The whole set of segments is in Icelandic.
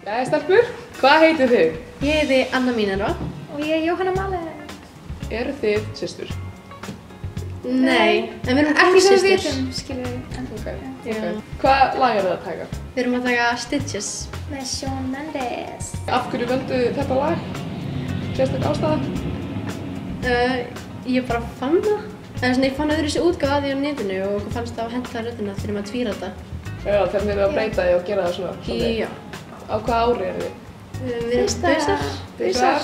Jæja, stelpur, hvað heitið þið? Ég heiti Anna Mínerva. Og ég Jóhanna Malen. Eru þið systur? Nei, en við erum Ekki sem við systur. vitum, skilur við. Ok. Já. Hvað lag er það að taka? Við erum að taka Stitches. Með Shawn Mendes. Af hverju völdu þetta lag? Sérstök ástæða? Ég bara fann það. En svona, ég fann öðruvísi útgáfu af því á netinu og okkur fannst það að henta röddina þegar maður tvíræta. Já, þegar þið eru að breyta því og gera það svona. Já. Á hvaða ári eru þið? Við erum Busar.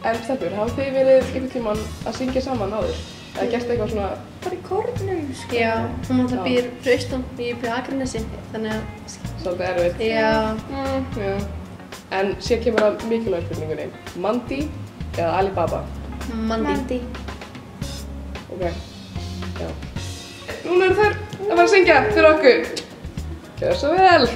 En stelpur, hafið þið verið einhvern tímann að syngja saman áður? Eða gert eitthvað svona? Bara í kórnum, sko. Já, hún náttúrulega býr frá austan, ég býr á Akranesi, þannig að... Svolítið erfitt. Já. Já. En sér kemur að mikilvæg spurningunni. Mandy eða Alibaba? Mandy. Ok. Já. Núna eru þær að fara að syngja fyrir okkur. Gjör svo vel.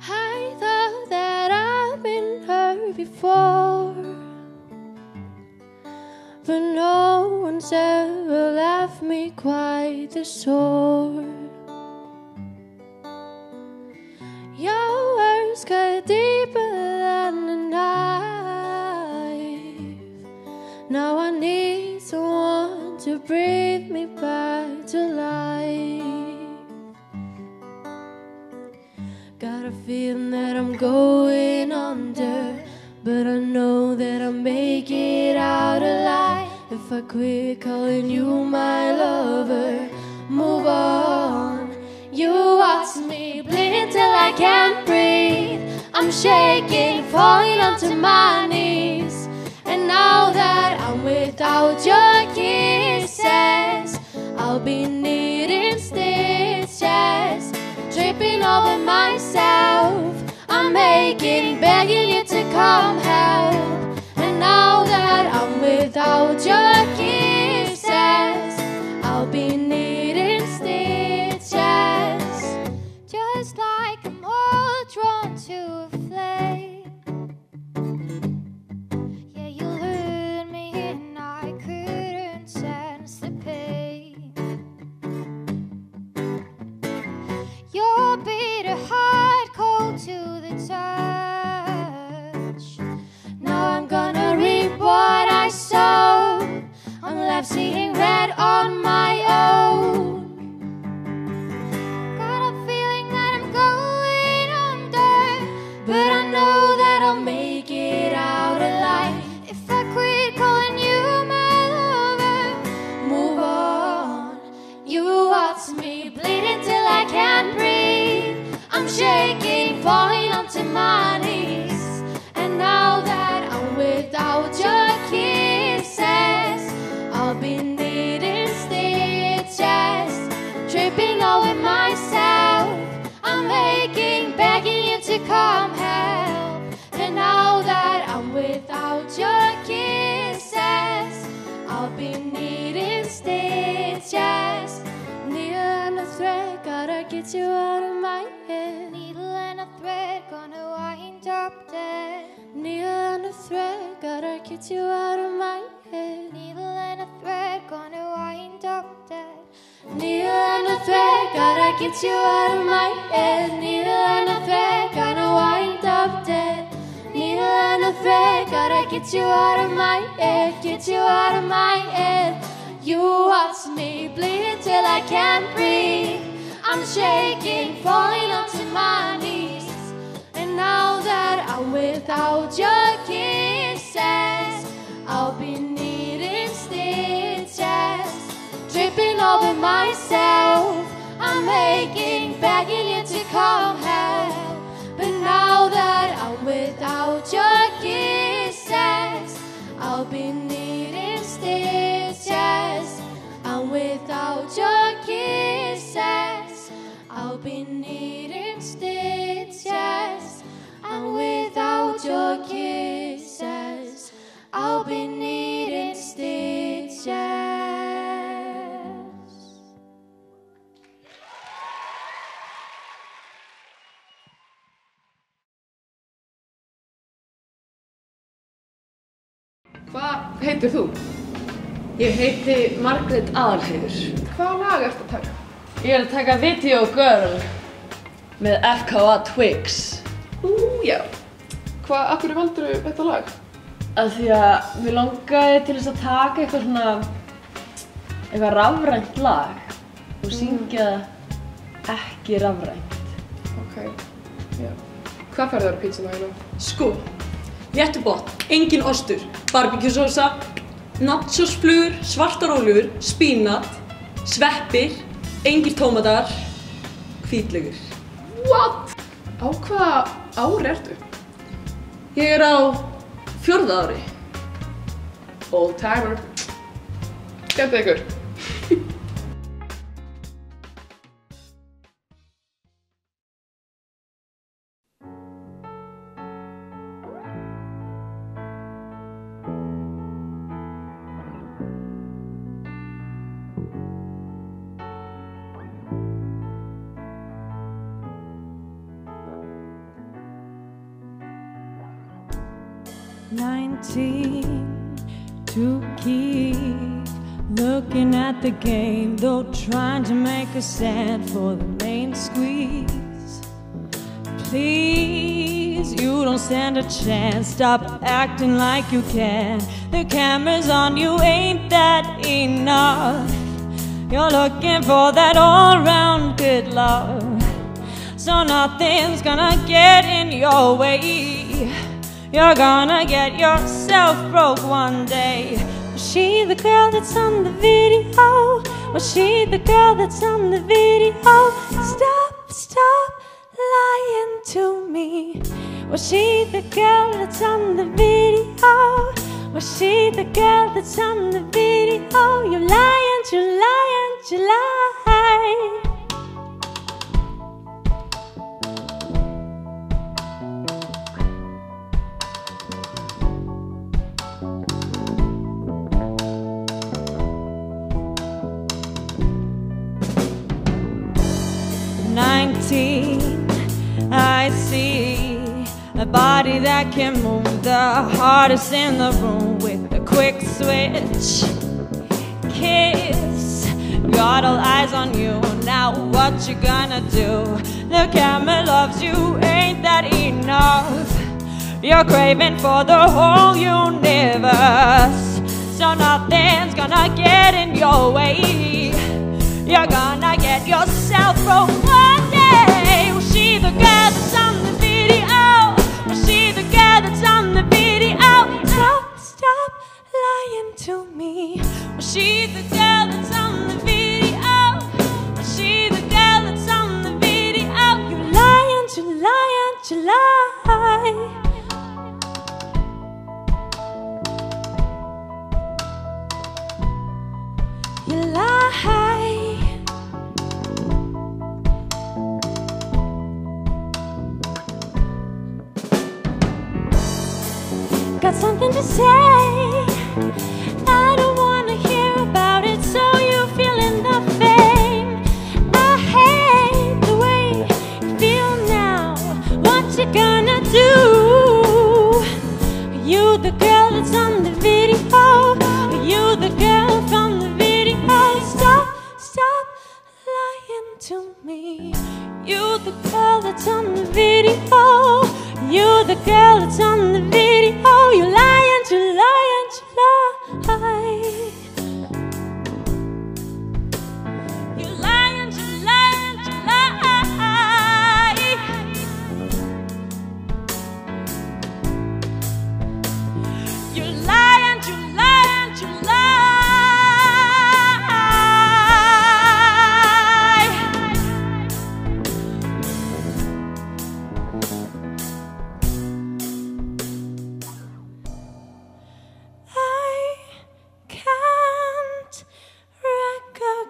I thought that I've been hurt before, but no one's ever left me quite this sore. Your words cut deeper than a knife. Now I need someone to breathe me back to life. Got a feeling that I'm going under, but I know that I'll make it out alive. If I quit calling you my lover, move on. You watch me bleed till I can't breathe. I'm shaking, falling onto my knees. And now that I'm without your kisses, I'll be needing stitches, tripping over myself. I'm aching, begging you to come help. And now that I'm without your kisses, I'll be needing stitches. Just like I'm all drawn to a flame. Yeah, you lured me in, I couldn't sense the pain. Your bitter heart cold to the touch. Now I'm gonna reap what I sow. I'm left seeing red on my own. Got a feeling that I'm going under, but I know that I'll make it out alive. If I quit calling you my lover, move on. You watch me bleeding till I can't breathe. I'm shaking, falling onto my knees. And now that I'm without your kisses, I'll be needing stitches, tripping over myself. I'm aching, begging you to come help. And now that I'm without your kisses, I'll be needing stitches. Needle and a thread, gotta get you out of my head. Needle and a thread, gonna wind up dead. Needle and a thread, gotta get you out of my head. Needle and a thread, gonna wind up dead. Needle and a thread, gotta get you out of my head. Needle and a thread, gonna wind up dead. Needle and a thread, gotta get you out of my head. Get you out of my head. You watch me bleed till I can't breathe. I'm shaking, falling onto my knees. And now that I'm without your kisses, I'll be needing stitches, tripping over myself. I'm aching, begging you to come help. But now that I'm without your kisses, I'll be needing stitches. I'm without your kisses, I'll be needing stitches. I'm without your kisses, I'll be needing stitches. Hvað heitir þú? Ég heiti Margrét Aðalheiður. Hvaða lag ertu að taka? Ég að taka Video Girl með FKA Twigs. Já. Af hverju valdirðu þetta lag? Af því að mér langaði til þess að taka eitthvað rafrænt lag og syngja ekki rafrænt. Ok, já. Hvað færðu þér á pítsuna hérna? Sko, léttubotn, engin ostur, barbecue-sósa, nachosflugur, svartar óljur, spínat, sveppir, engir tómatar, hvítlaukur. What? Á hvaða ári ertu? Ég á 4. ári. Old timer. Skemmtið ykkur. To keep looking at the game, though trying to make a stand for the main squeeze. Please, you don't stand a chance. Stop acting like you can. The camera's on you, ain't that enough? You're looking for that all-round good love, so nothing's gonna get in your way. You're gonna get yourself broke one day. Was she the girl that's on the video? Was she the girl that's on the video? Stop lying to me. Was she the girl that's on the video? Was she the girl that's on the video? You lying, you lying, you lie. 19, I see a body that can move the hardest in the room with a quick switch kiss. Got all eyes on you, now what you gonna do? The camera loves you, ain't that enough? You're craving for the whole universe, so nothing's gonna get in your way. You're gonna get yourself broke one day. Was she the girl that's on the video? Was she the girl that's on the video? Stop lying to me. Was she the girl that's on the video? Was she the girl that's on the video? You lying, you lying, you lie. You lie. Got something to say, I don't wanna hear about it, so you feeling the fame. I hate the way you feel now. What you gonna do? Are you the girl that's on the video? Are you the girl from the video? Stop lying to me. You the girl that's on the video. You the girl that's on the video. You lying, you lying, you lie. You lying, you lying, you lie. You lying, you lying, you lie.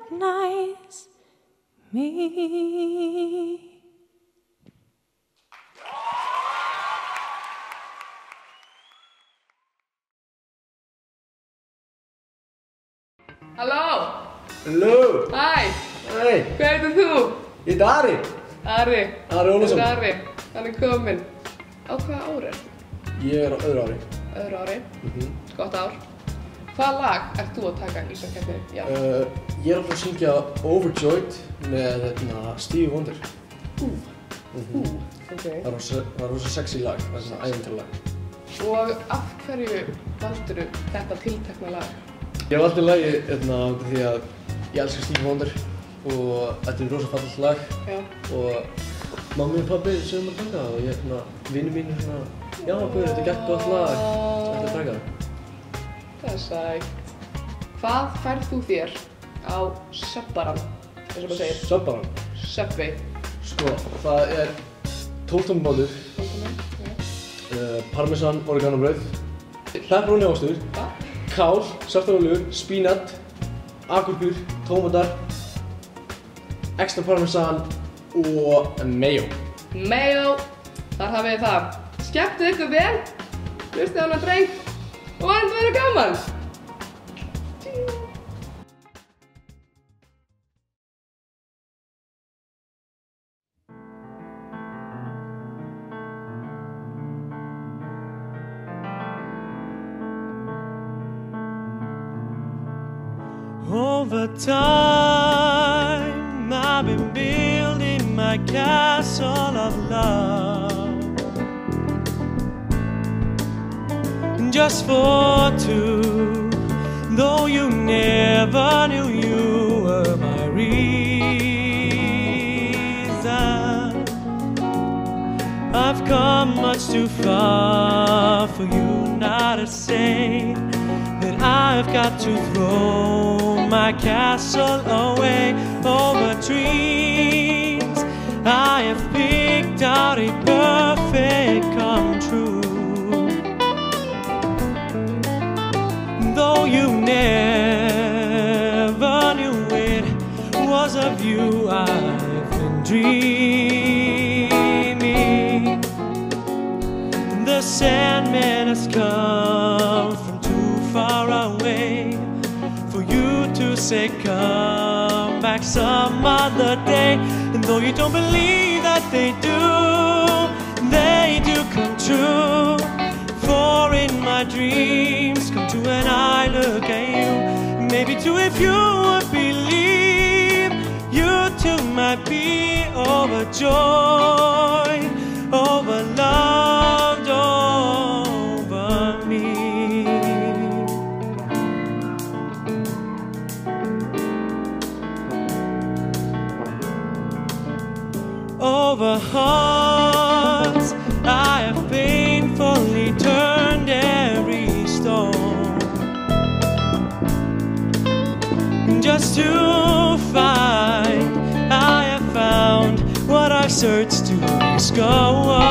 Recognize me. Halló! Halló! Hæ! Hæ! Hvað heitir þú? Ég heiti Ari. Ari. Ari Ólafsson. Ari. Hann er kominn. Á hvaða ári ertu? Ég er á öðru ári. Öðru ári. Gott ár. Hvaða lag ert þú að taka í þessari keppni? Já. Ég er alltaf að syngja Overjoyed með Stevie Wonder. Okay. Það er rosa sexy lag, það er svona ævintýralag. Og af hverju valdirðu þetta tiltekna lag? Ég valdi lagið því að ég elska Stevie Wonder og þetta er rosa fallegt lag. Já. Og mammi og pabbi sögum að taka það og vinur mín svona, já guður, þetta er gett gott lag, þetta er taka það. Það er sætt. Hvað færð þú þér á Subbaran, eins og maður segir? Subbaran? Subway. Sko, það er 12 tómmu bátur, parmesan oreganobrauð, pepperoni ástur, kál, svartar olíu, spínat, agúrkur, tómatar, extra parmesan og mayo. Mayo, þar hafið þið það. Skemmtið ykkur vel, hlustið á hana dreng og vonandi verður gaman. Over time, I've been building my castle of love, just for two, though you never knew you were my reason. I've come much too far for you now to say that I've got to throw my castle away over dreams. I have picked out a perfect come true. Though you never knew it was of you I've been dreaming. The Sandman has come from far away for you to say come back some other day. And though you don't believe that they do come true. For in my dreams come true when I look at you. Maybe too if you would believe, you too might be overjoyed, overloved over me. Over hearts I have painfully turned every stone, just to find I have found what I've searched to discover.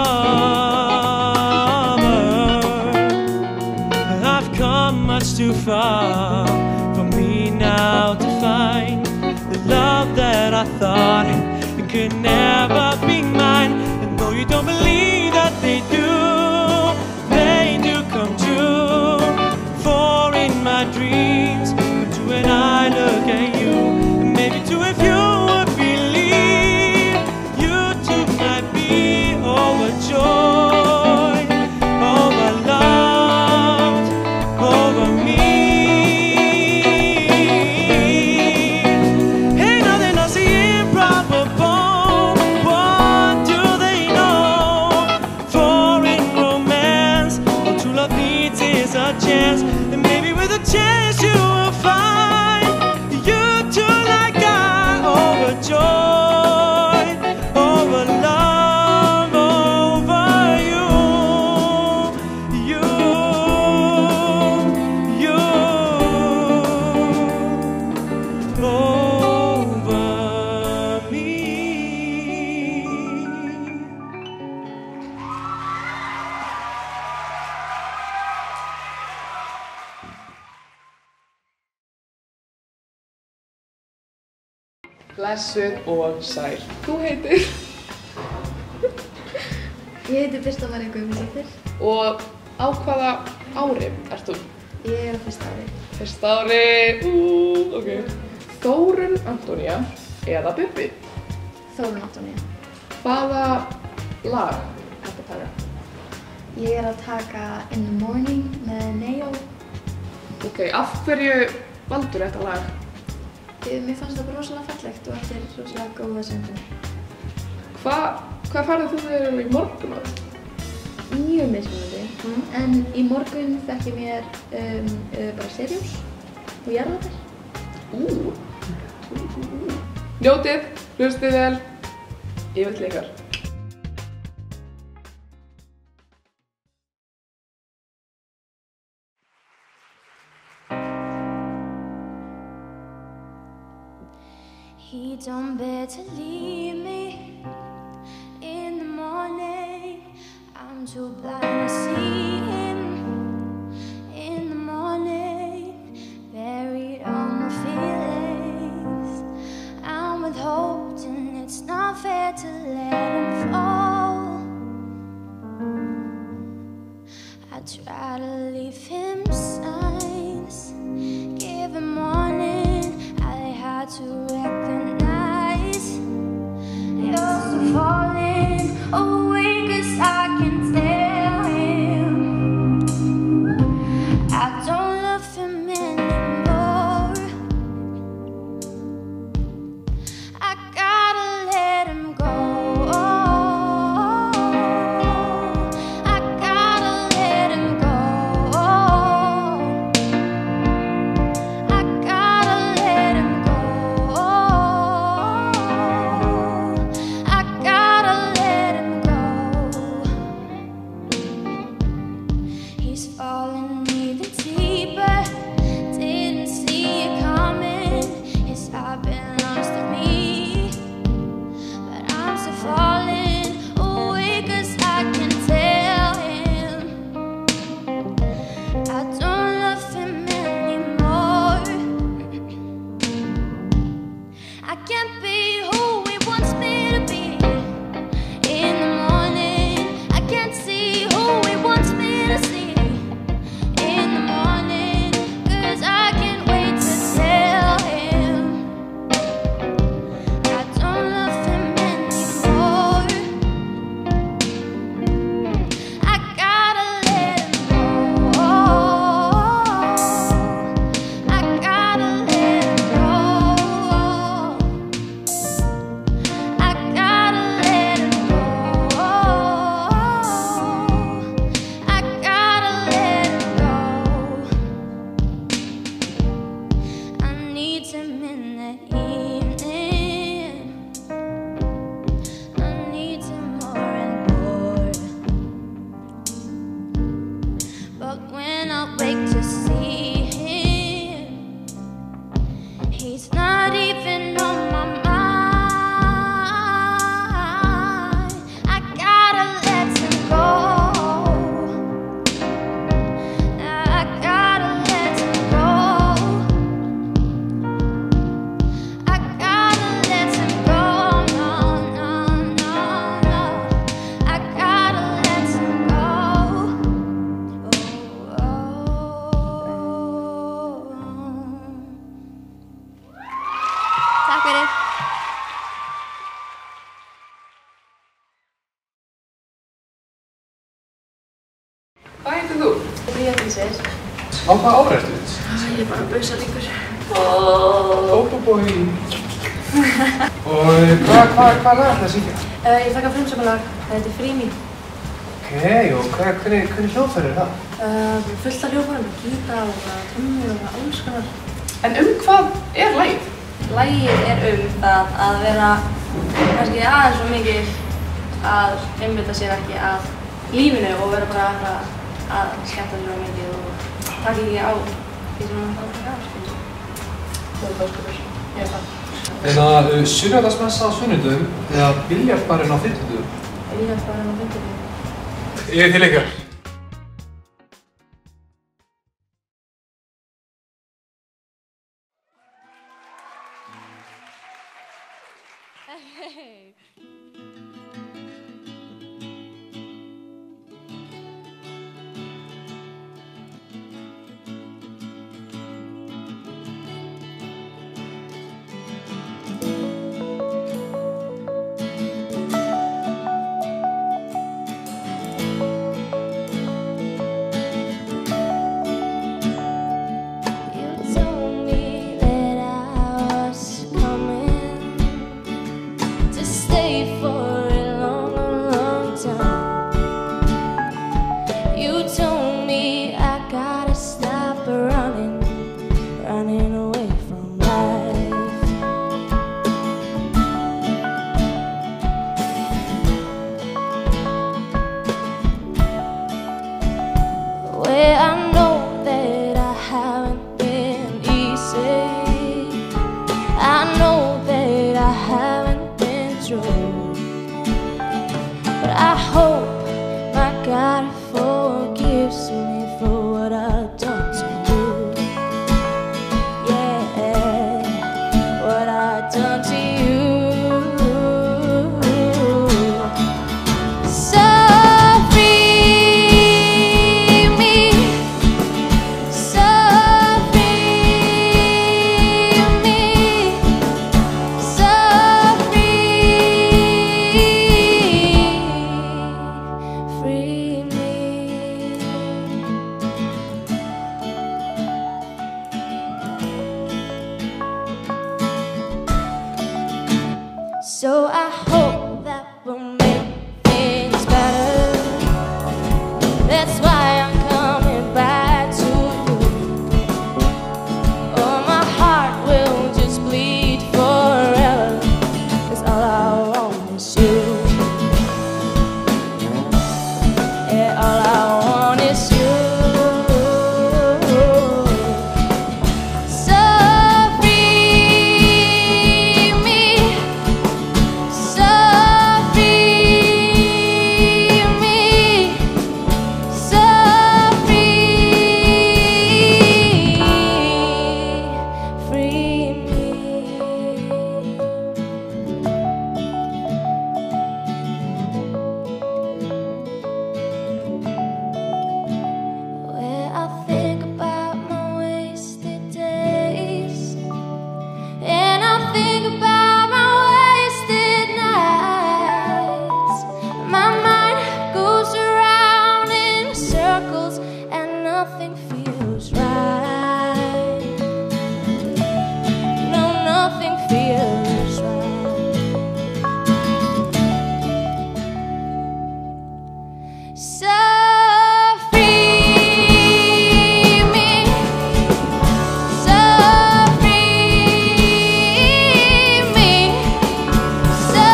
I've come much too far for me now to find the love that I thought could never be mine. And though you don't believe that they do come true. For in my dreams come true when I look at you. And maybe too if you would believe, you too might be overjoyed, overloved over me. Ain't nothing else improbable. A chance, and maybe with a chance you will find you too like I, overjoyed, overloved over you, over me. Blessuð og sæl. Þú heitir? Ég heiti Birta María Guðmundsdóttir. Og á hvaða ári ert þú? Ég er á fyrsta ári. Fyrsta ári, ok. Þórunn Antonía eða Bubbi? Þórunn Antonía. Hvaða lag ertu að taka? Ég er að taka In the Morning með Neo. Ok, af hverju valdur þetta lag? Mér fannst það bara rosalega fallegt og þetta er rosalega góða söngur. Hvað farið þú þegar í morgun á þetta? Mjög mismunandi. En í morgun fekk ég mér bara Sirius og jarðarber. Njótið, hlustið vel, yfir til ykkar. He don't better leave me in the morning. I'm too blind to see him in the morning. Buried all my feelings. I'm withholding. It's not fair to let him fall. I try to leave him signs, give him warning. I had to recognize you're still falling away, 'cause I can tell him I don't love him anymore. I gotta let him go. I gotta let him go. I gotta let him go. I gotta let him go. He's falling even deeper. Didn't see it coming. Yes, I've been lost to me, but I'm still falling away, 'cause I can tell him I don't love him anymore. I can't be who he wants me to be in the morning. I can't see who he wants me to see in the morning, 'cause I can't wait to tell him I don't love him anymore. I gotta let him go. I gotta let him go. I gotta let him go. I gotta let him go. I need him in the evening. I need him more and more. But when I wake to see him, he's not even on my mind. I gotta let him go. I gotta let him go. I gotta let him go. No, no, no, no. I gotta let him go. Takk fyrir. Hvað heitir þú? Bríðatísir. Á hvað ára ertu? Ég er bara bausalingur. Óbúbói. Og hvað lag ætlaði að syngja? Ég fekk að frumsökulag. Það heitir Free Me. Og hvernig hljóðfæri er það? Fullt af hljóðfærum, gítar og trommur og alls konar. En hvað er lagið? Lagið er það að vera kannski aðeins svo mikið að einbeita sér ekki að lífinu og vera bara að skemmta sér mikið og taka ekki á því sem maður þarf að taka á, Það er báskapur. Ég er það. En að sunnudagmessa á sunnudum eða biljartbarinn á fimmtudum? Ég er bara á 50. Ég er til ykkar. So I hope that will make things better. That's why I'm coming back to you. Oh, my heart will just bleed forever, 'cause all I want is you. Yeah, all I want is you. So free me, so free me, so free me. Where I think about my wasted days, and I think about my wasted nights. My mind goes around in circles and nothing feels right. No, nothing feels right. So free me, so free me, so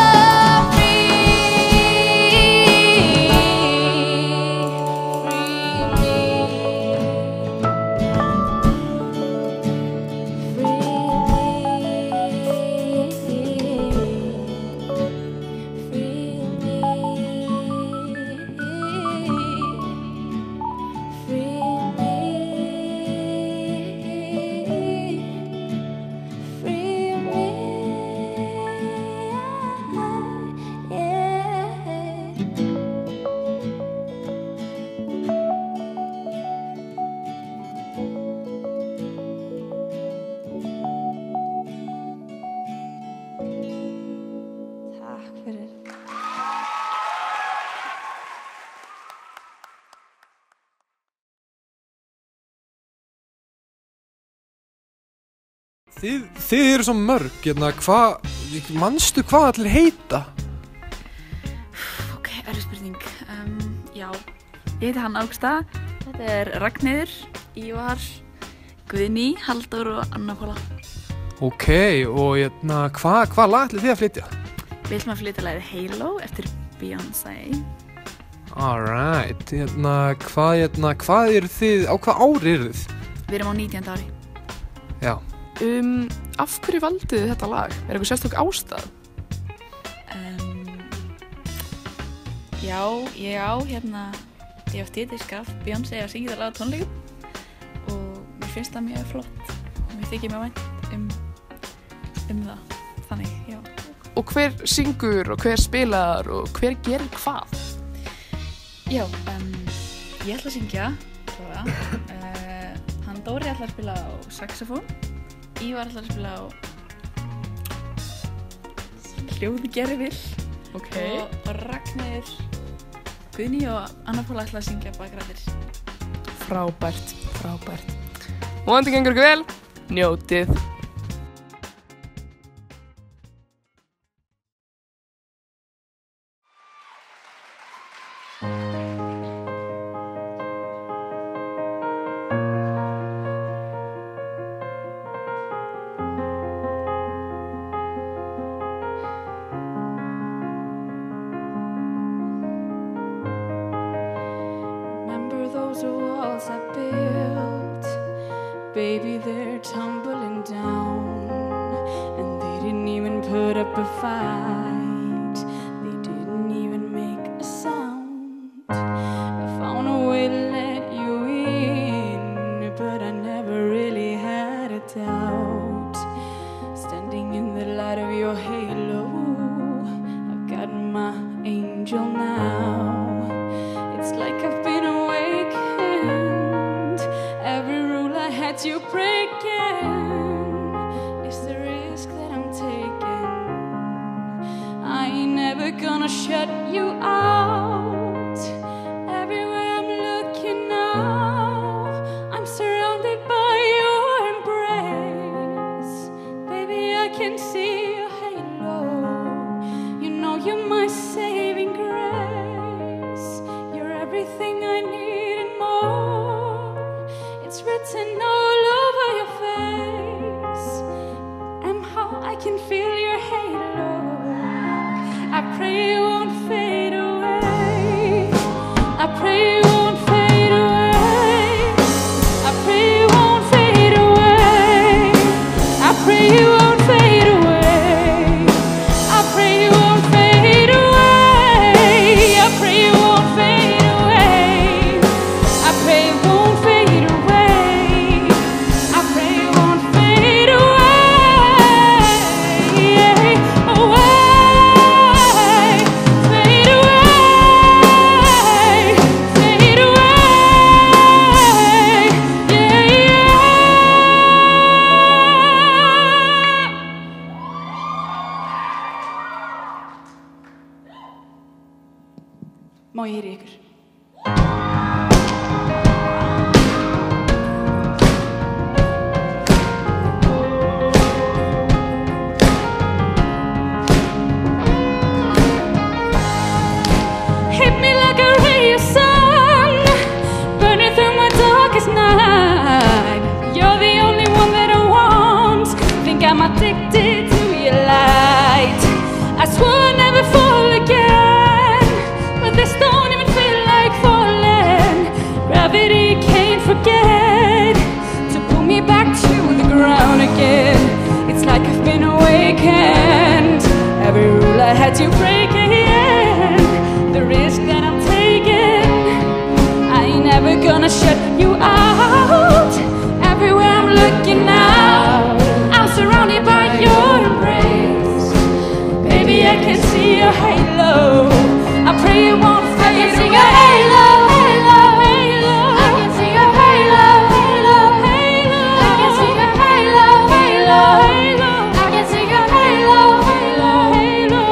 Takk fyrir. Þið eru svo mörg, manstu hvað allir heita? Ok, erfið spurning. Já, ég heiti Hanna Ágústa. Þetta er Ragnheiður, Ívar, Guðný, Halldór og Anna Pála. Ok, og hvað lag ætlið þið að flytja? Við ætlum að flytja lagið Halo eftir Beyoncé. Alright, hvað eru þið, á hvað ári eru þið? Við erum á 19. ári. Já. Af hverju valduð þið þetta lag? Er eitthvað sérstök ástæð? Já, ég á disk af Beyoncé að syngja þetta lag á tónleikum og mér finnst það mjög flott og mér þykir mjög vænt það, þannig, já. Og hver syngur og hver spilar og hver gerir hvað? Já, ég ætla að syngja, hann Dóri ætlar að spila á saxofón, Ívar ætlar að spila á hljóðgervill og Ragnheiður, Guðný og Anna Pála ætla að syngja bakræðir. Frábært. Vonandi gengur ykkur vel, njótið. Remember those walls I built? Baby, they're tumbling down. And they didn't even put up a fight. They didn't even make a sound. I found a way to let you in, but I never really had a doubt. Standing in the light of your halo, I've got my angel now. It's like I've been awakened. Every rule I had to break in. It's the risk that I'm taking. I ain't never gonna shut you out. Everywhere I'm looking now, I'm surrounded by your embrace. Baby, I can see your halo. má ég heyra í ykkur. Hit me like a ray of sun, burning through my darkest night. You're the only one that I want. Think I'm addicted to your light. I swore I'd never fall again, but this don't even feel like falling. Gravity can't forget to pull me back to the ground again. It's like I've been awakened. Every rule I had to break again. The risk that I'm taking, I ain't never gonna shut you out. Everywhere I'm looking now, I'm surrounded by your embrace. Baby, I can see your halo. I pray it won't fade away. I can see your halo, halo, halo. I can see your halo, halo, halo. I can see your halo, halo, halo. I can see your halo, halo, halo.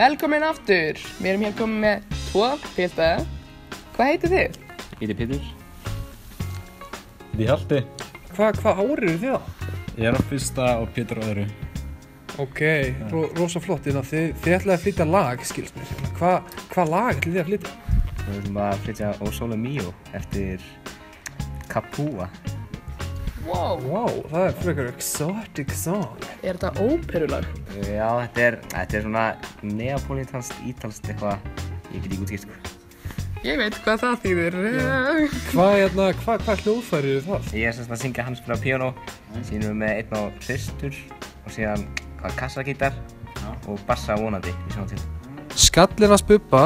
Velkomin aftur. Við erum hér komin með 2 pilta. Hvað heitir þið? Ég heiti Pétur. Ég heiti Hjalti. Hvað ár eru þið á? Ég er á fyrsta og Pétur á öðru. Ok, rosa flott. Þið ætlaði að flytja lag, skilst mér. Hvað lag ætlaði þið að flytja? Við ætlum að flytja O Sole Mio eftir Kapúa. Wow, það er frekar exotic song. Er þetta óperulag? Já, þetta er svona neapolitanskt, ítalskt eitthvað, ég get ekki útskýrt sko. Ég veit hvað það þýðir. Hvað hljóðfæri eru það? Ég er semst að syngja hans fyrir píanó, síðan erum við með einn á hristur og síðan kassagítar og bassa vonandi í svona til. Skallinn hans Bubba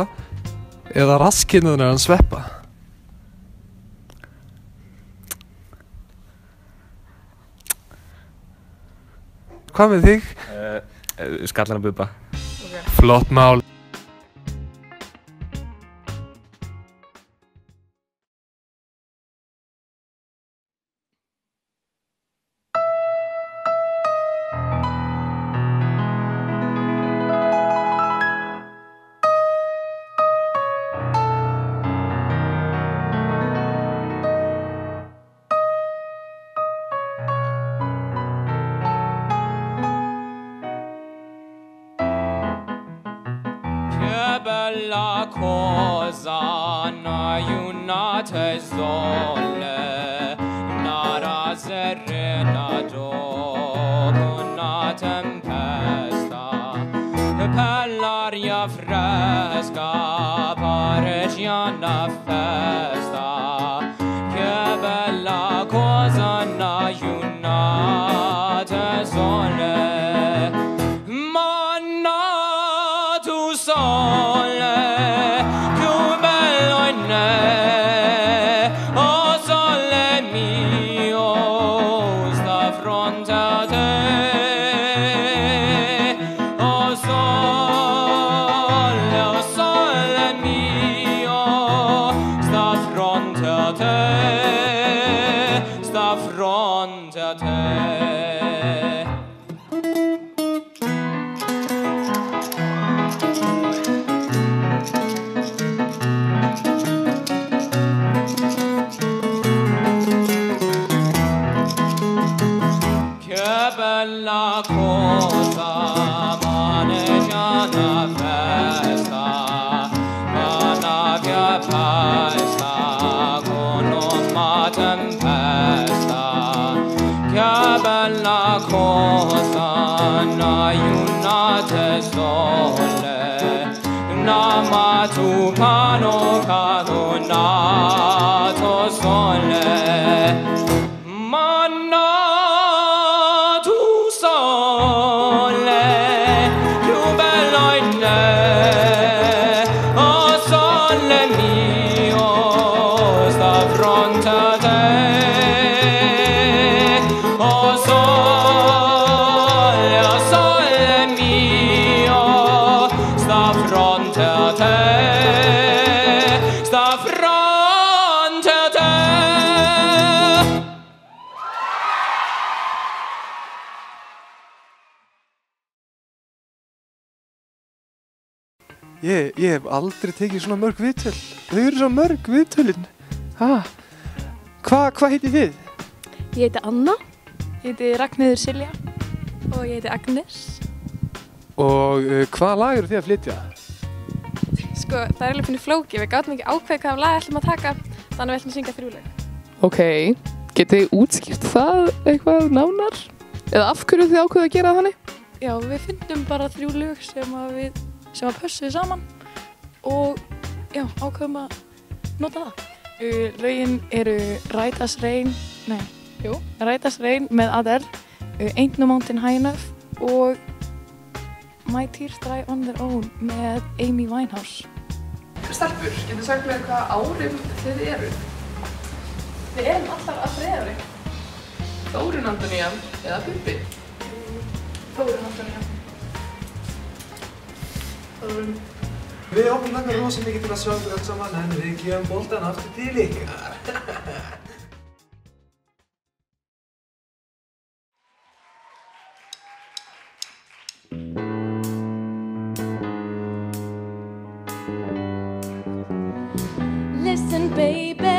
eða raskinnurinn hans Sveppa? Hvað með þig? Skallan að Bubba. Flott mál. Bella cosa n'aiunate sole, nara serena dopo una tempesta, per l'aria fresca pariggiana festa. Che bella cosa n'aiunate sole. Sole, più bello in me, oh sole mio, sta fronte a te, oh sole mio, sta fronte a te. nate sole Nama tu kano kano nato sole Manna tu sole più bello in te Oh sole mio sta fronte a te Oh sole mio sta fronte a te sta fronte a te Ég hef aldrei tekið svona mörg viðtöl. Þau eru svo mörg viðtölin. Hvað heitið þið? Ég heiti Anna, ég heiti Ragnheiður Silja og ég heiti Agnes. Og hvaða lag eru þið að flytja? Sko, það er eiginlega fyrir flóki, við gátum ekki ákveðið hvaða lag ætlum að taka, þannig við ætlum að syngja 3 lög. Ok, getið þið útskýrt það eitthvað nánar? Eða af hverju þið ákveðið að gera það þannig? Já, við fundum bara 3 lög sem að pössuðu saman og já, ákveðum að nota það. Lögin eru Right as Rain með Adele, Ain't No Mountain High Enough og My Tears Dry on Their Own með Amy Winehouse. Stelpur, getur sagt mér hvaða árum þið eru? Við erum allar að Friðari. Þórunn Antonía eða Bubbi? Þórunn Antonía. Þórunn. Við hópum langar rosa mikið til að sjá ykkur öll saman en við gefum boltan aftur til ykkar. Listen, baby,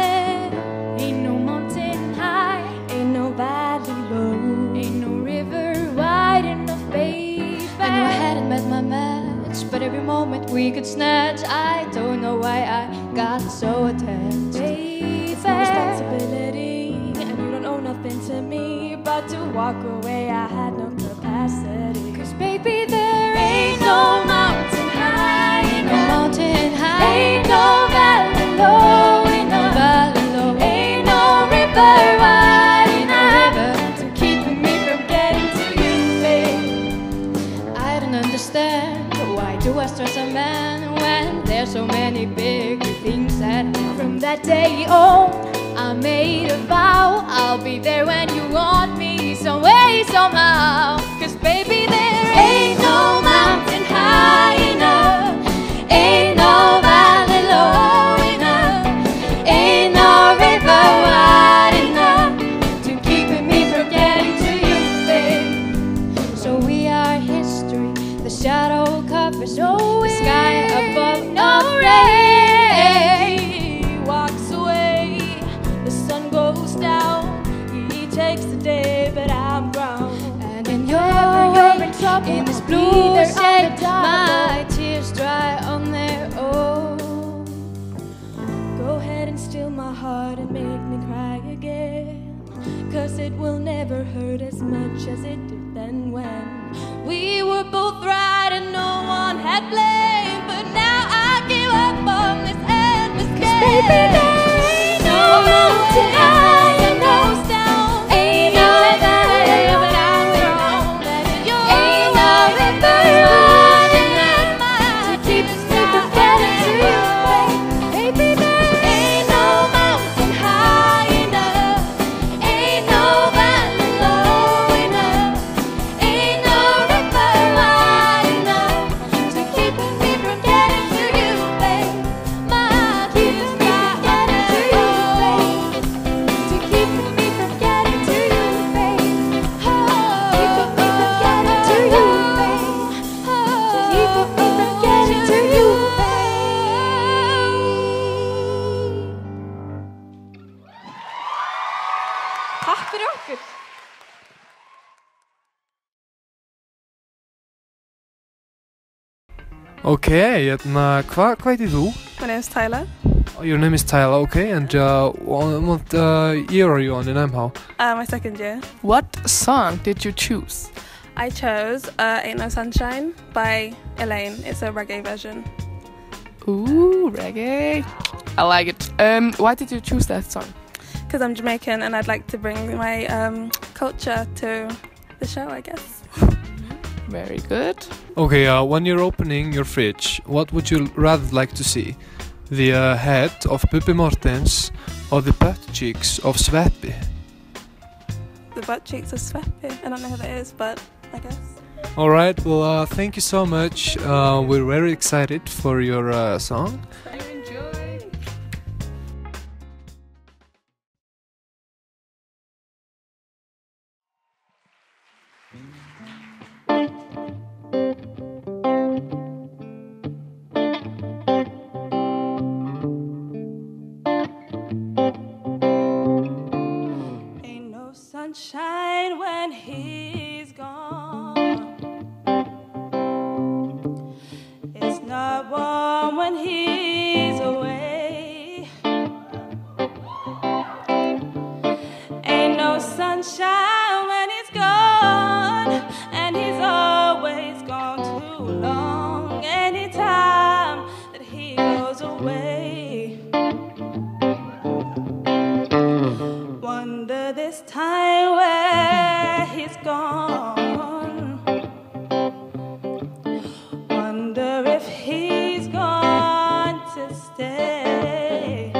ain't no mountain high, ain't no valley low, ain't no river wide enough, baby. I know I hadn't met my match, but every moment we could snatch. I don't know why I got so attached. Baby, it's no responsibility, and you don't owe nothing to me. But to walk away, I had no capacity. 'Cause baby, there ain't no mountain high, ain't no mountain high, ain't no valley low, ain't no valley low, ain't no river wide enough to keep me from getting to you, babe. I don't understand, why do I stress a man when there's so many big things that from that day on I made a vow I'll be there when you want me some way, somehow. 'Cause baby, there ain't no mountain high enough, ain't no valley low enough, ain't no river wide enough to keep me from getting to you, babe. So we are history, the shadow covers the sky above, no rain walks away, the sun goes down, he takes the day, but I'm brown. And in you're in trouble, in this blue shade, my tears dry on their own. Go ahead and steal my heart and make me cry again, 'cause it will never hurt as much as it did then when we were both right and no one had blame. But now I give up on this endless game. 'Cause baby, there ain't no mountain high and no down, ain't no valley without throne, ain't no river wide enough to keep me from getting to you, baby. There ain't no mountain high enough, ain't no valley low enough, ain't no river wide enough to keep me from getting to you, babe. My tears dry on their own to keep me from getting to you, babe. Oh, keep me from getting to you, babe. Oh, keep me from getting to you, babe. Takk fyrir okkur. Ok, hvað heitir þú? My name is Tyler. Your name is Tyler, okay, and what year are you on in MHOW? My second year. What song did you choose? I chose Ain't No Sunshine by Elaine. It's a reggae version. Ooh, reggae. I like it. Why did you choose that song? Because I'm Jamaican and I'd like to bring my culture to the show, I guess. Very good. Okay, when you're opening your fridge, what would you rather like to see? The head of Bubbi Morthens or the butt cheeks of Sveppi? The butt cheeks of Sveppi. I don't know who that is, but I guess. Alright, well, thank you so much. We're very excited for your song. Sunshine when he's gone. It's not warm when he's away. Ain't no sunshine when he's gone, and he's always gone too long. Anytime that he goes away, wonder this time where he's gone. Wonder if he's gone to stay.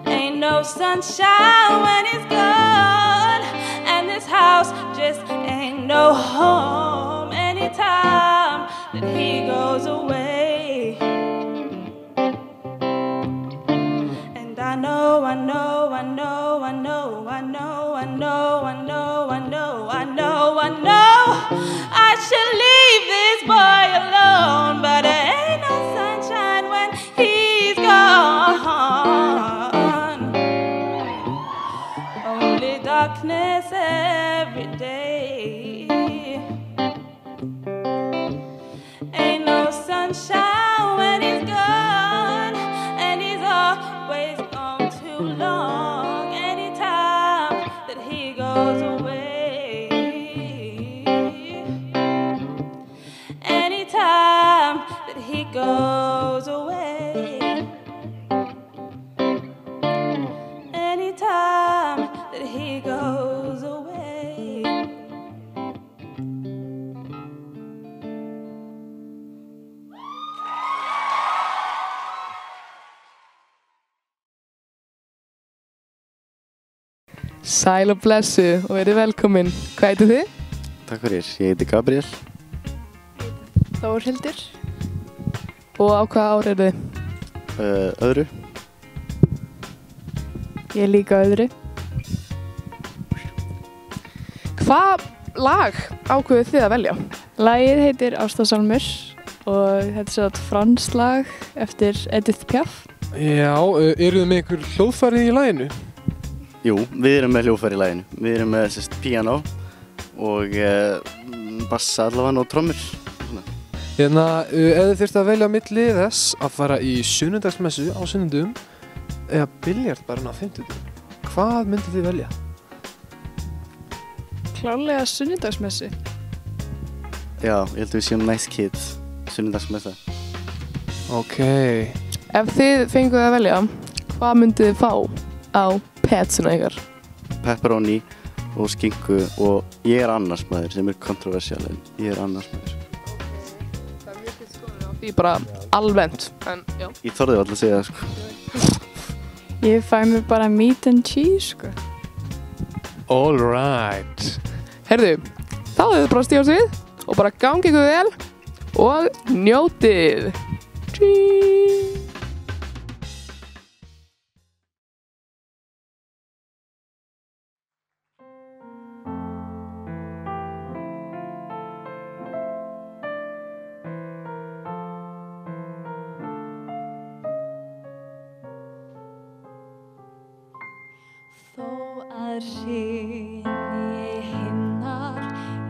Ain't no sunshine when he's gone, and this house just ain't no home. Anytime that he goes away, and I know, I know, I know, I know, I know, I know, I know, I know, I know, I know I should leave this boy alone, but there ain't no sunshine when he's gone. Only darkness every day. Ain't no sunshine when he's gone, and he's always gone too long. Anytime that he goes away, anytime that he goes away, anytime that he goes away. Sæl og blessu og verið velkomin. Hvað heitir þið? Takk fyrir, ég heiti Gabriel. Þórhildur. Og á hvaða ár eru þið? Öðru. Ég er líka öðru. Hvað lag ákveðuð þið að velja? Lagið heitir Ástarsalmur og þetta er svona franskt lag eftir Edith Piaf. Já, eru þið með einhver hljóðfæri í laginu? Jú, við erum með hljóðfæri í laginu. Við erum með piano og bassa allavega og trommur. Hérna, ef þið þurftu að velja á milli þess að fara í sunnudagsmessu á sunnundum eða biljartbarinn á fimmtudum, hvað myndið þið velja? Klárlega sunnudagsmessu. Já, ég held að við séum nice kids, sunnudagsmessa. Ok. Ef þið fenguð að velja, hvað myndið þið fá á petsuna ykkar? Pepperoni og skinku og ég er annars maður sem er kontroversial en ég er annars maður. Því bara almennt, en já. Ég þorði alltaf að segja það, sko. Ég fæ mér bara meat and cheese, sko. All right. Herðu, þá hefur þið bara stíðast við og bara gangi ykkur vel og njótið. Cheese. Þó að hrynji himnar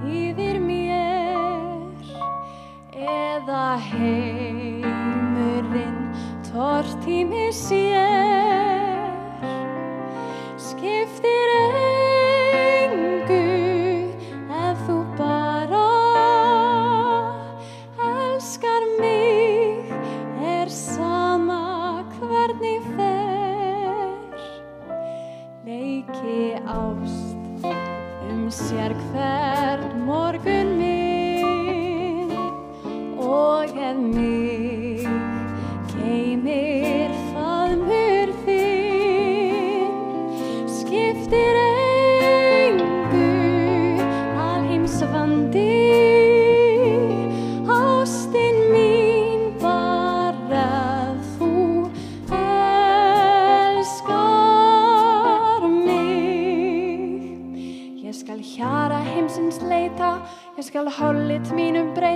yfir mér eða heimurinn tortími mig sér skiptir engu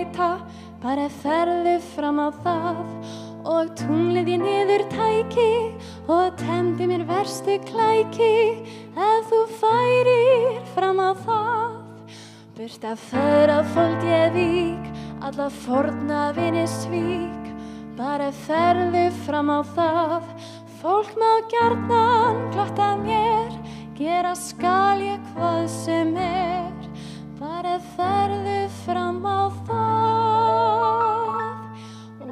leita, bara ferðu fram á það og tunglið ég niður tæki og temdi mér verstu klæki ef þú færir fram á það. Burt af feðrafóld ég vík, alla forna vini svík, bara ferðu fram á það. Fólk má gjarnan glotta mér, gera skal ég hvað sem bara ferðu fram á það.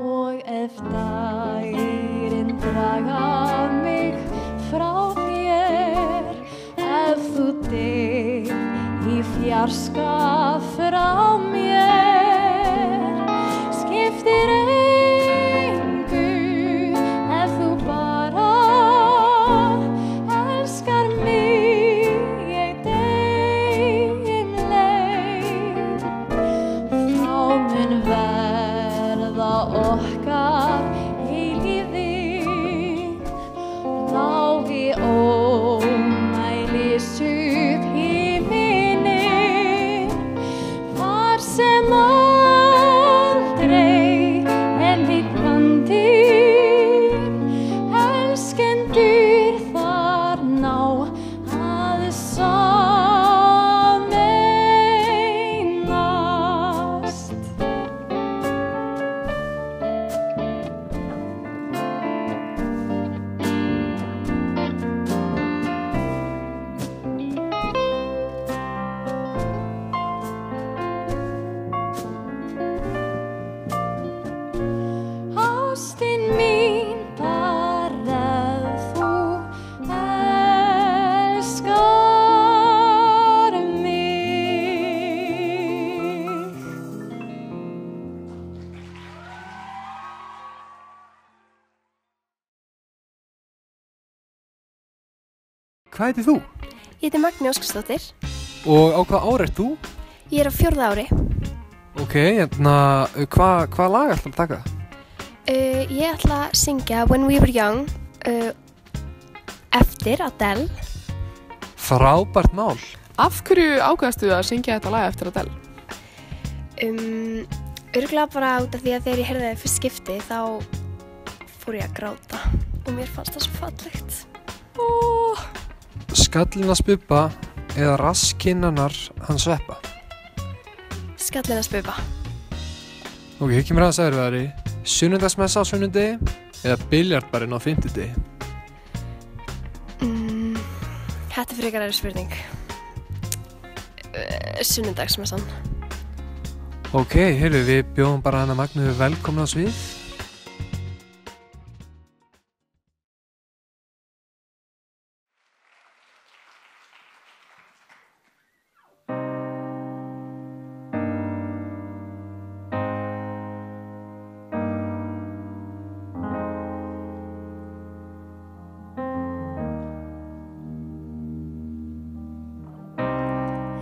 Og ef daginn draga mig frá þér, ef þú deyr í fjarska frá mér, skiptir engu ef þú bara elskar mig, ég deyjum leið. Þá mun verða okkar eilífðin, lá í ómæli suð himinin, þar sem aldrei vit brandir, elskendur þar ná að sameinast. Ástin mín, bara þú elskar mig. Hvað heitir þú? Ég heiti Magni Óskarsdóttir. Og á hvað ár ert þú? Ég á 4. ári. Ok, hvað lag ætlar að taka? Ég ætla að syngja When We Were Young eftir Adele. Frábært mál. Af hverju ákvaðstu að syngja þetta lag eftir Adele? Örugglega bara út af því að þegar ég heyrði það fyrst skipti þá fór ég að gráta og mér fannst það svo fallegt. Skallinn að Bubba eða raskinnarnar hans Sveppa? Skallinn að Bubba. Ok, hér kemur aðeins erfiðari. Sunnudagsmessa á sunnudegi eða biljardbarinn á fimmtudegi? Þetta er frekar erfið spurning. Sunnudagsmessan. Ok, heyrðu, við bjóðum bara hana Magnu velkomna á svið.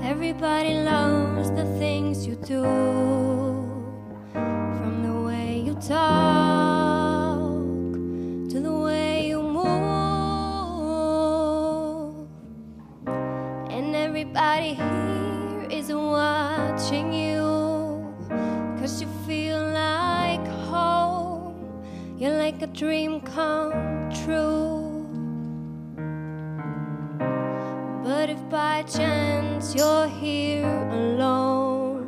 Everybody loves the things you do, from the way you talk to the way you move. And everybody here is watching you, 'cause you feel like home. You're like a dream come true. But if by chance you're here alone,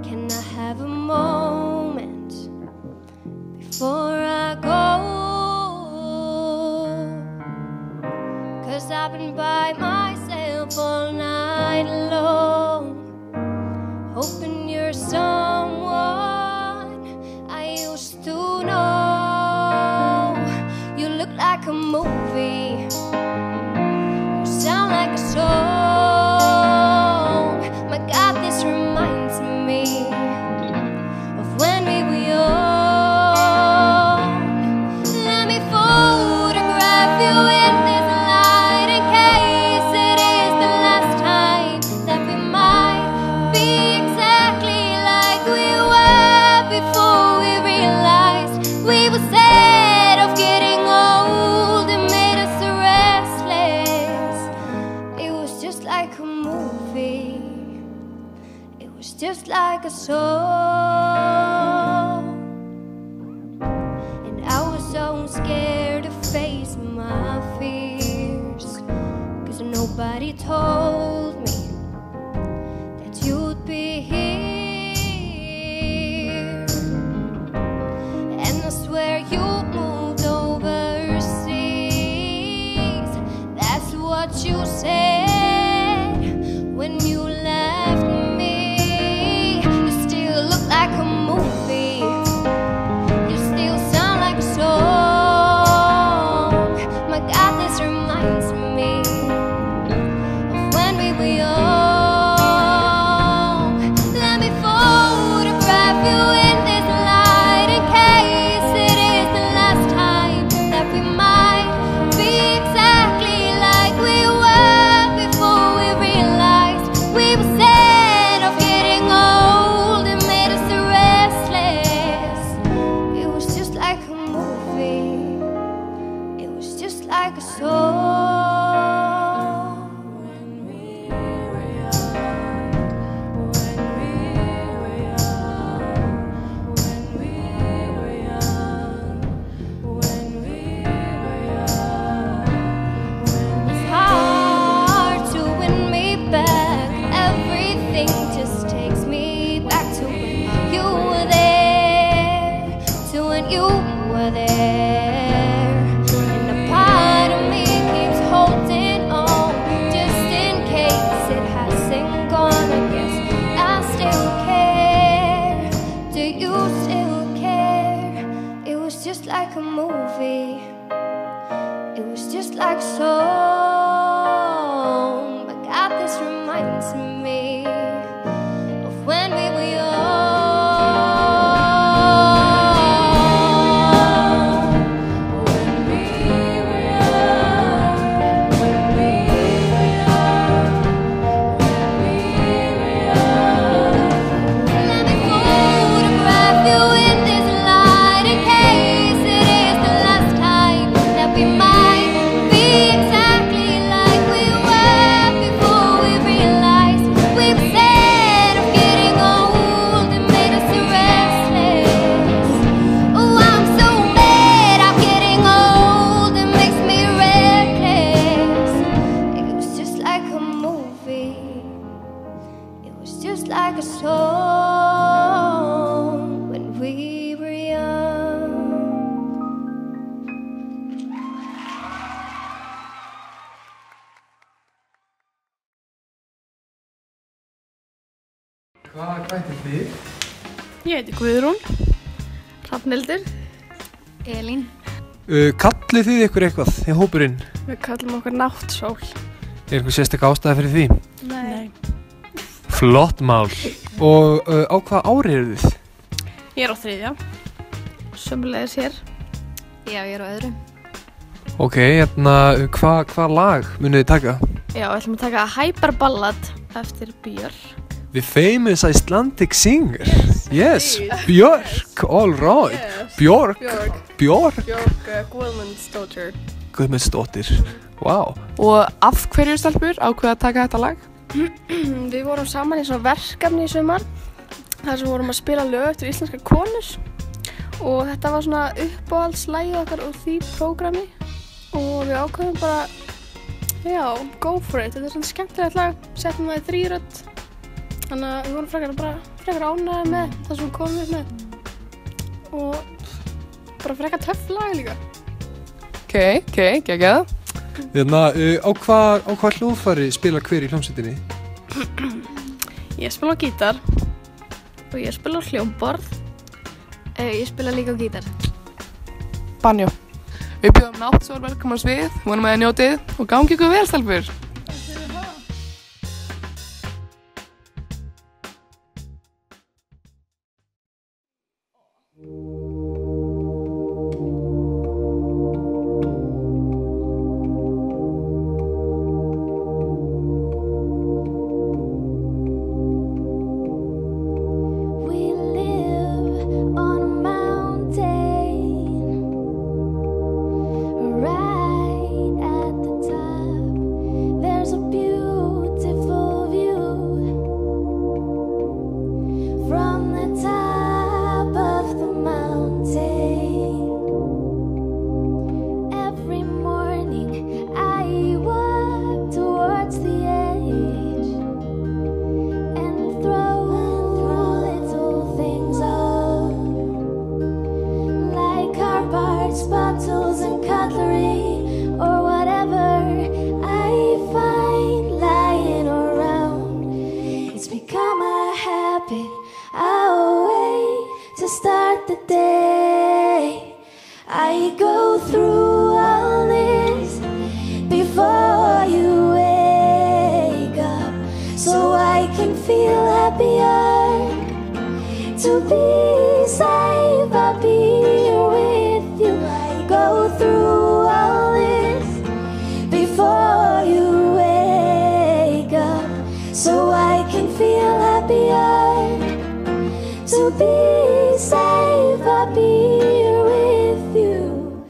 can I have a moment before I go? 'Cause I've been by myself all night long, hoping you're someone I used to know. You look like a movie, sound like a song. My God, this reminds me of when we were young. Let me photograph you in this light, in case it is the last time that we might be exactly like we were before we realized we were scared of getting old. It made us restless. It was just like a movie. It was just like a song. Nobody told me that you'd be here, and I swear you moved overseas. That's what you said when you left me. You still look like a movie. You still sound like a song. My God, this reminds me of when we were young. Let me photograph you in this light in case it is the last time that we might be exactly like we were before we realized we were scared of getting old. It made us restless. It was just like a movie. It was just like a song. It's hard to win me back. Everything just takes me back to when you were there, to when you were there. And a part of me keeps holding on, just in case it hasn't gone. I guess I still care. Do you still care? It was just like a movie. It was just like a song. But God, this reminds me of when we were young. Let me photograph you in this light in case it is the last time that we might be exactly like we were before we realized we were scared of getting old. It made us restless. Oh, I'm so mad I'm getting old. It makes me reckless. It was just like a movie. It was just like a song when we were young. Hvað heitir þið? Ég heiti Guðrún, Hrafnhildur, Elín. Kallið þið ykkur eitthvað í hópurinn? Við kallum okkur Náttsól. Er einhver sérstök ástæða fyrir því? Nei. Flott mál. Og á hvað ári eru þið? Ég er á 3. Sömulegis hér. Já, ég er á öðru. Ok, hvað lag munið þið taka? Já, við ætlum að taka Hyperballad eftir Björk. The famous Icelandic singer. Yes, Björk, all right. Yes. Björk. Björk Guðmundsdóttir. Guðmundsdóttir, wow. Og af hverju stelpur ákveða að taka þetta lag? Við vorum saman í svona verkefni í sumar þar sem vorum að spila lög eftir íslenskar konur og þetta var svona uppáhaldslægið okkar úr því prógrami og við ákveðum bara, já, go for it. Þetta er svona skemmtilegt lag, settum það í 3-rödd, þannig að við vorum frekar ánægðir með það sem við komum upp með og bara frekar töff lag líka. Ok, geggjað. Á hvað hljóðfæri spilar hver í hljómsveitinni? Ég spila á gítar og ég spila á hljómborð. Ég spila líka á gítar. Banjó. Við bjóðum Náttsól velkomans við, vonum að þið njótið og gangi ykkur vel, stelpur. Right at the top to start the day. I go through all this before you wake up, so I can feel happier. To be safe, I'll be here with you. I go through all this before you wake up, so I can feel happier. To be safe, I'll be here with you.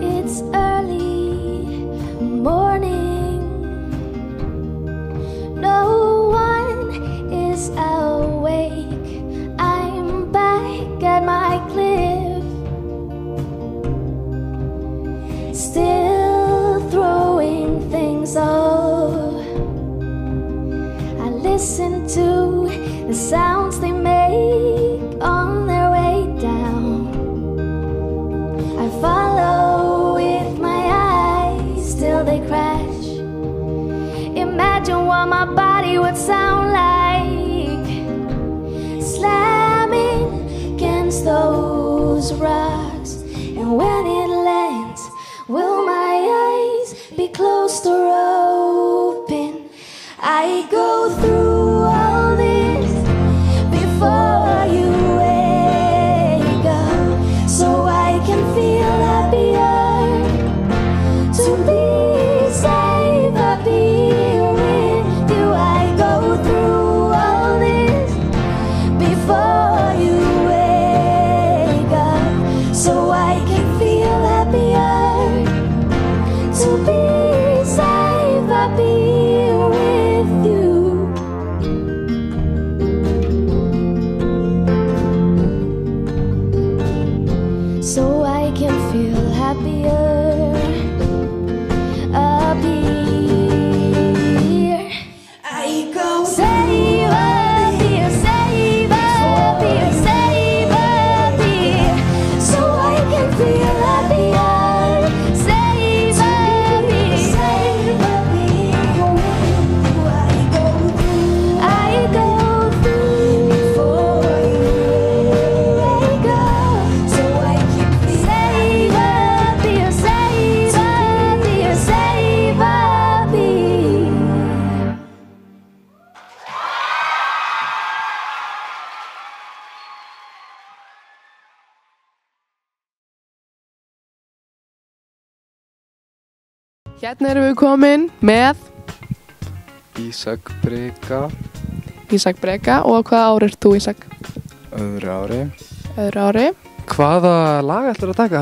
It's early morning. No one is awake. I'm back at my cliff, still throwing things off. I listen to the sounds they make on their way down. I follow with my eyes till they crash. Imagine what my body would sound like, slamming against those rocks. And when it lands, will my eyes be closed or open? I go through all this before you wake up, so I can feel happier. To be safe, I'll be here with you. I go through all this before you wake up, so I can feel happier. To be safe, I'll be here with you. So I can feel happier up here. I go save up here, save up here, save up here, so I can feel happier. Save up here, save up here. I go through before you wake up, so I can feel save up here, save up here, save up here. Hérna erum við komin með Ísak Breka. Ísak Breka. Og hvaða ár ert þú, Ísak? Öðru ári. Öðru ári. Hvaða lag ætlar að taka?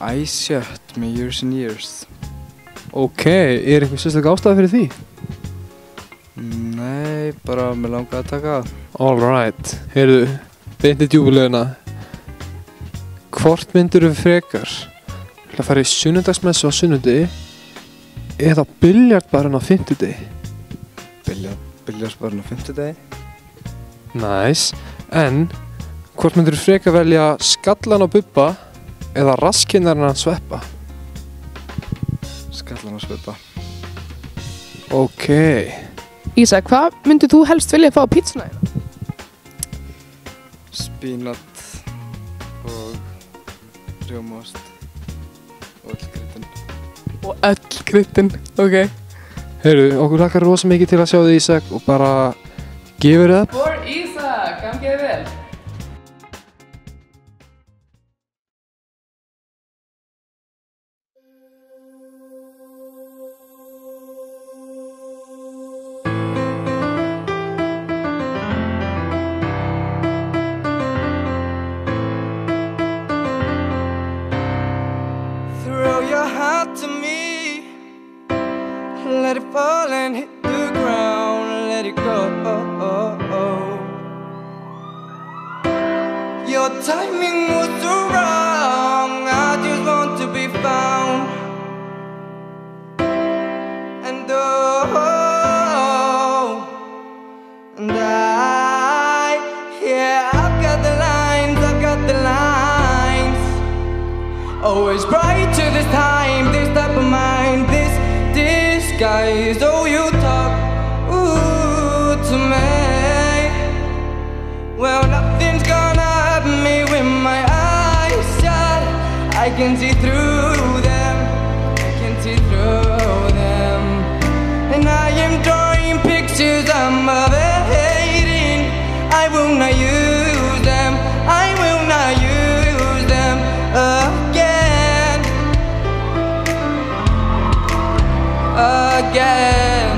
I Shut með Years and Years. Ok, er eitthvað sérstaklega ástæða fyrir því? Nei, bara mér langaði að taka það. Alright, heyrðu, beint í djúpuleguna. Hvort myndirðu frekar? Að fara í sunnudagsmessu á sunnudegi eða biljartbarinn á fimmtudegi? Biljartbarinn á fimmtudegi. Nice, en hvort myndirðu frekar velja skallan á Bubba eða raskinnarinn á Sveppa? Skallan á Sveppa. Ok. Ísak, hvað myndir þú helst vilja fá á pítsuna þína? Spínat og rjómaost og öll kryddin. Og öll kryddin, ok. Heyrðu, okkur hlakkar rosa mikið til að sjá þig, Ísak, og bara give it up. For Ísak, gangið þið vel. Throw your heart to me, let it fall and hit the ground, let it go. Your timing was so wrong, I just want to be found. And yeah, I've got the lines, I've got the lines. Always bright to this time, this type of mind, this disguise. Oh, you talk to me. Well, nothing's gonna happen me with my eyes shut. I can see through them, I can see through them. And I am drawing pictures I'm evading. I will not use them, I will not use them again. Again.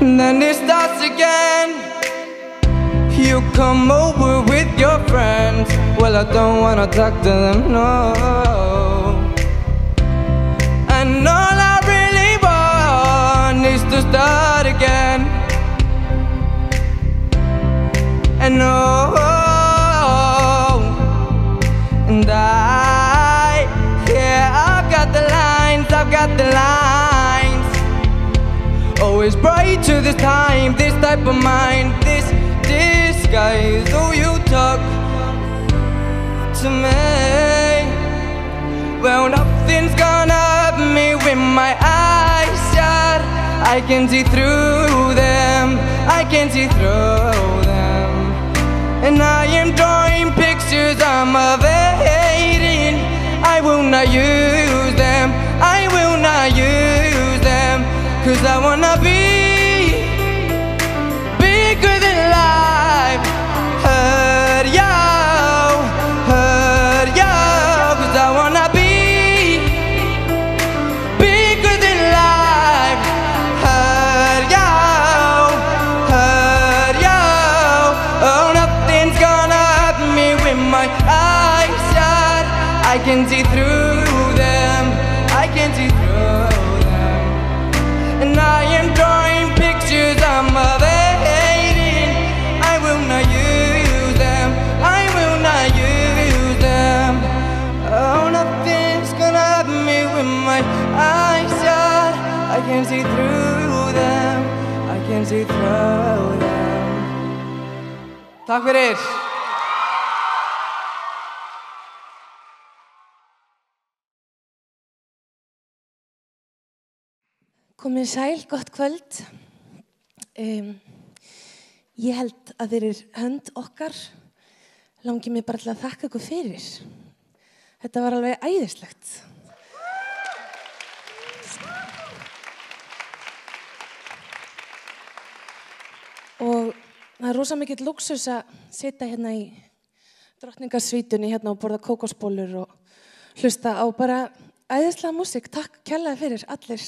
And then it starts again. You come over with your friends. Well, I don't wanna talk to them, no. And all I really want is to start again. And oh, and I've got the lines, I've got the lines. Always bright to this time, this type of mind, this disguise. Oh, you talk to me. Well, nothing's gonna happen me with my eyes shut. I can see through them, I can see through them. And I am drawing pictures I'm evading. I will not use them, I will not use them. 'Cause I wanna be bigger than life. Hurt you, 'cause I wanna be bigger than life. Hurt you. Oh, nothing's gonna happen me with my eyes shut. I can see through them, I can see through them. And I am drawing pictures I'm evading. I will not use them, I will not use them. Oh, nothing's gonna happen me with my eyes shut. I can see through them, I can see through them. Takk fyrir. Komið sæl, gott kvöld. Ég held að fyrir hönd okkar langi mig bara til að þakka ykkur fyrir. Þetta var alveg æðislegt. Og það rosa mikill lúxus að sitja hérna í drottningarsvítunni hérna og borða kókosbollur og hlusta á bara æðislega músík. Takk kærlega fyrir allir.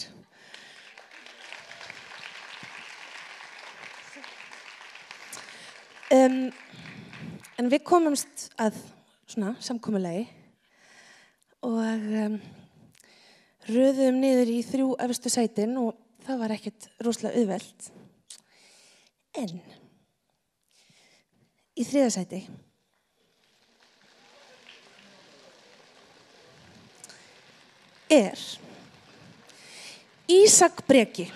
En við komumst að svona samkomulagi og röðum niður í 3 efstu sætin og það var ekkert rosalega auðvelt. En í 3. sæti Ísak Breki.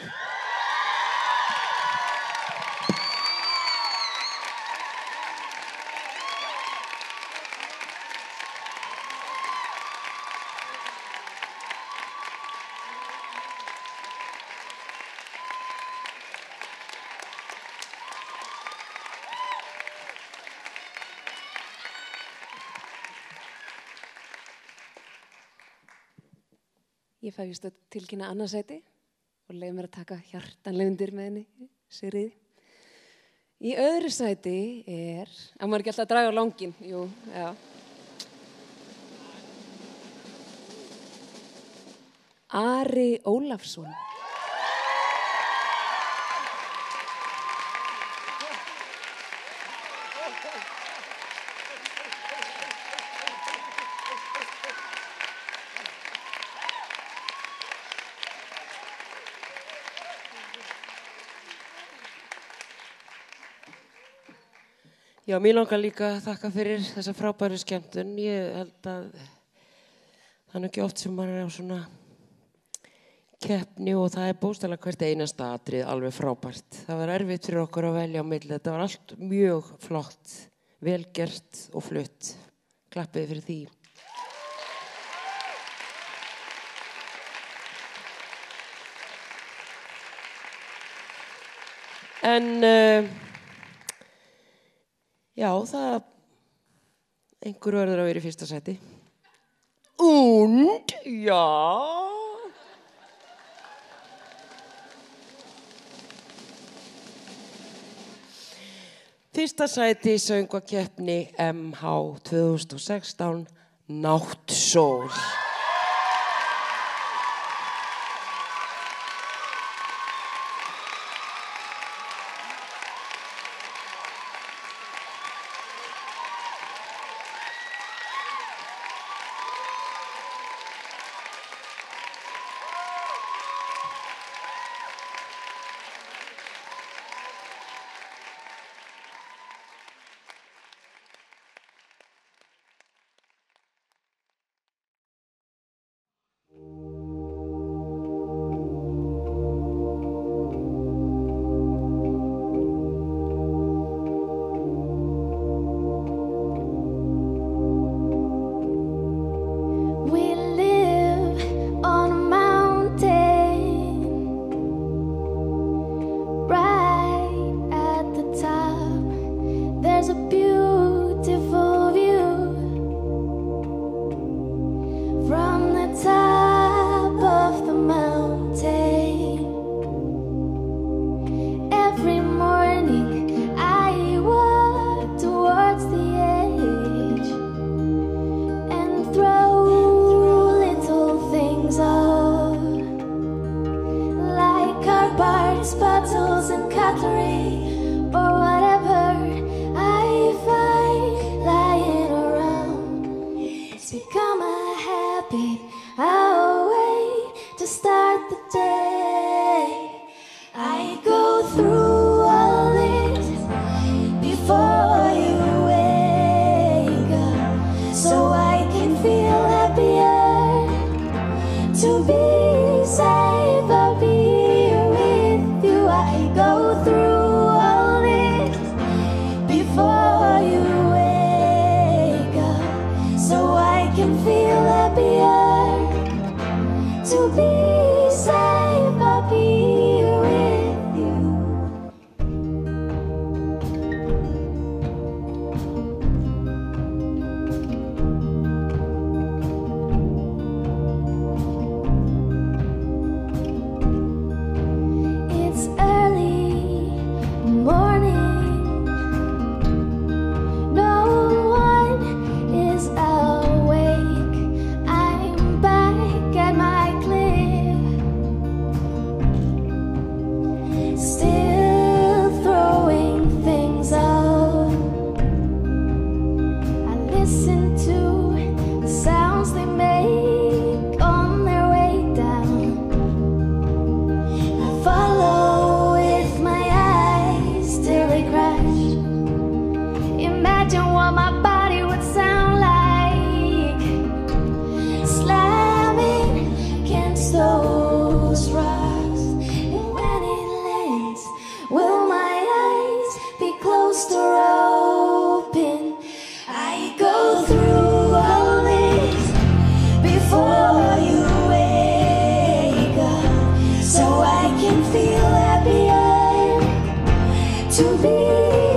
Ég fæ vist að tilkynna annað sæti og leyfi mér að taka hjartanlega undir með henni, Sigríði. Í öðru sæti á maður ekki alltaf að draga á langinn, jú, já. Ari Ólafsson. Já, mér langar líka að þakka fyrir þessa frábæru skemmtun. Ég held að það er ekki oft sem maður er á svona keppni og það er bókstaflega hvert einasta atrið alveg frábært. Það var erfitt fyrir okkur að velja á milli. Þetta var allt mjög flott vel gert og flutt. Klappið fyrir því. En já, það einhver verður að vera í fyrsta sæti. Und, já. Fyrsta sæti í söngvakeppni MH 2016, Náttsól.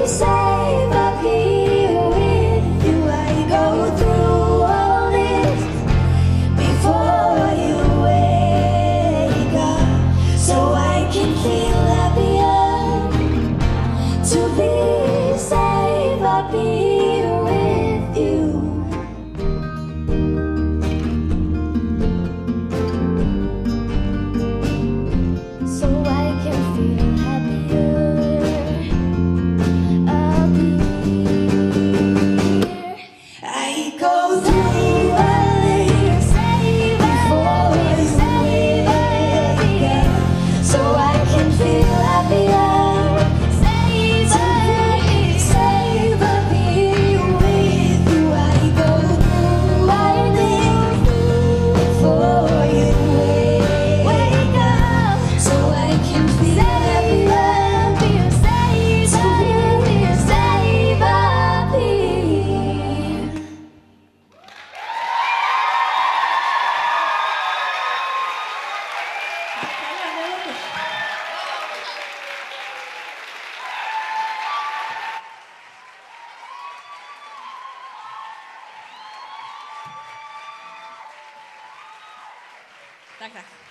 Save Takk, takk.